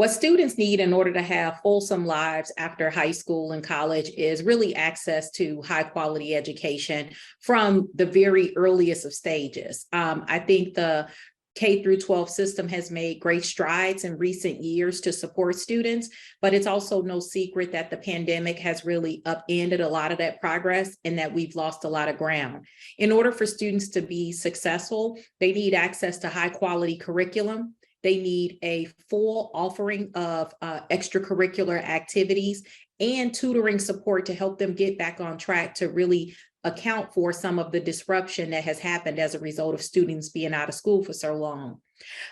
What students need in order to have fulsome lives after high school and college is really access to high quality education from the very earliest of stages. I think the K through 12 system has made great strides in recent years to support students, but it's also no secret that the pandemic has really upended a lot of that progress and that we've lost a lot of ground. In order for students to be successful, they need access to high quality curriculum. They need a full offering of extracurricular activities and tutoring support to help them get back on track to really account for some of the disruption that has happened as a result of students being out of school for so long.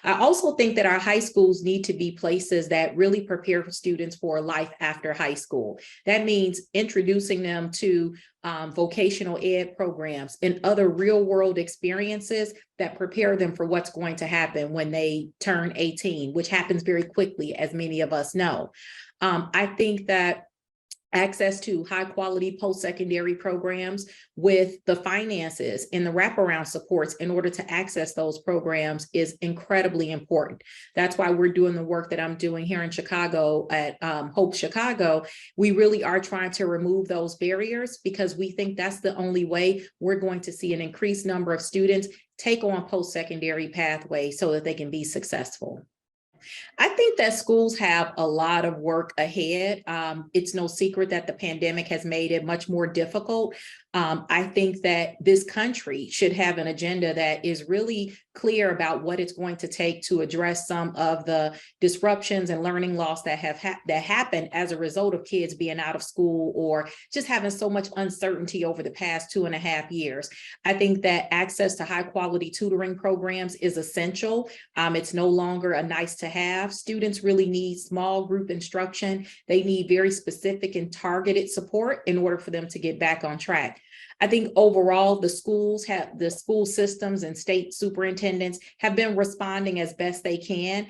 I also think that our high schools need to be places that really prepare students for life after high school. That means introducing them to vocational ed programs and other real world experiences that prepare them for what's going to happen when they turn 18, which happens very quickly, as many of us know. I think that access to high quality post-secondary programs with the finances and the wraparound supports in order to access those programs is incredibly important. That's why we're doing the work that I'm doing here in Chicago at Hope Chicago. We really are trying to remove those barriers because we think that's the only way we're going to see an increased number of students take on post-secondary pathways so that they can be successful. I think that schools have a lot of work ahead. It's no secret that the pandemic has made it much more difficult. I think that this country should have an agenda that is really clear about what it's going to take to address some of the disruptions and learning loss that have happened as a result of kids being out of school or just having so much uncertainty over the past 2.5 years. I think that access to high quality tutoring programs is essential. It's no longer a nice to have. Students really need small group instruction. They need very specific and targeted support in order for them to get back on track. I think overall, the school systems and state superintendents have been responding as best they can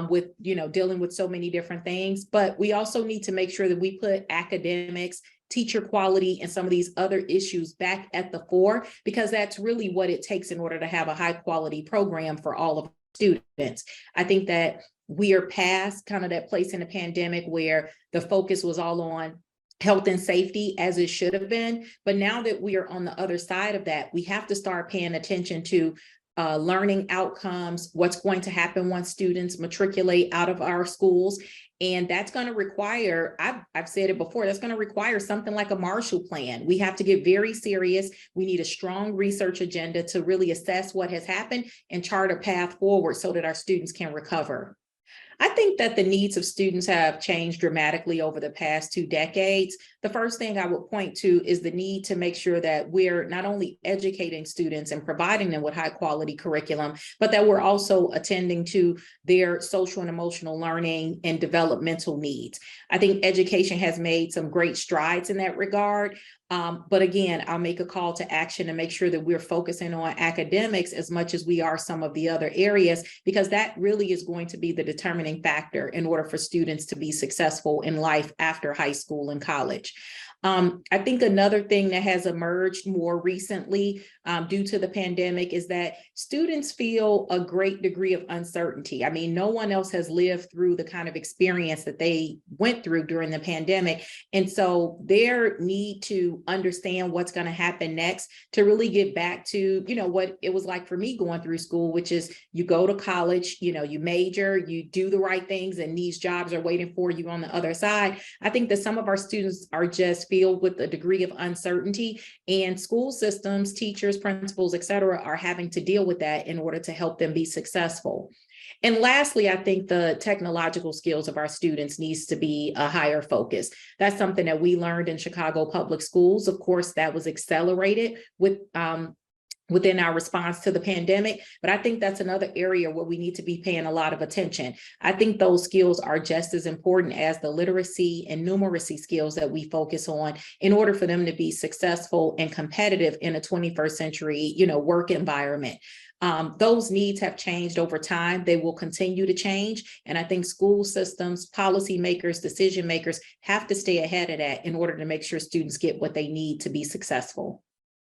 with, dealing with so many different things. But we also need to make sure that we put academics, teacher quality, and some of these other issues back at the fore, because that's really what it takes in order to have a high quality program for all of students. I think that we are past kind of that place in the pandemic where the focus was all on health and safety, as it should have been. But now that we are on the other side of that, we have to start paying attention to learning outcomes, what's going to happen once students matriculate out of our schools. And that's going to require, I've said it before, that's going to require something like a Marshall Plan. We have to get very serious. We need a strong research agenda to really assess what has happened and chart a path forward so that our students can recover. I think that the needs of students have changed dramatically over the past 2 decades. The first thing I would point to is the need to make sure that we're not only educating students and providing them with high quality curriculum, but that we're also attending to their social and emotional learning and developmental needs. I think education has made some great strides in that regard. But again, I'll make a call to action to make sure that we're focusing on academics as much as we are some of the other areas, because that really is going to be the determining factor in order for students to be successful in life after high school and college. I think another thing that has emerged more recently due to the pandemic is that students feel a great degree of uncertainty. I mean, no one else has lived through the kind of experience that they went through during the pandemic. And so their need to understand what's going to happen next to really get back to, what it was like for me going through school, which is you go to college, you major, you do the right things, and these jobs are waiting for you on the other side. I think that some of our students are just filled with a degree of uncertainty, and school systems, teachers, principals, et cetera, are having to deal with that in order to help them be successful. And lastly, I think the technological skills of our students needs to be a higher focus. That's something that we learned in Chicago public schools. Of course, that was accelerated within our response to the pandemic. But I think that's another area where we need to be paying a lot of attention. I think those skills are just as important as the literacy and numeracy skills that we focus on in order for them to be successful and competitive in a 21st century, work environment. Those needs have changed over time. They will continue to change. And I think school systems, policymakers, decision makers have to stay ahead of that in order to make sure students get what they need to be successful.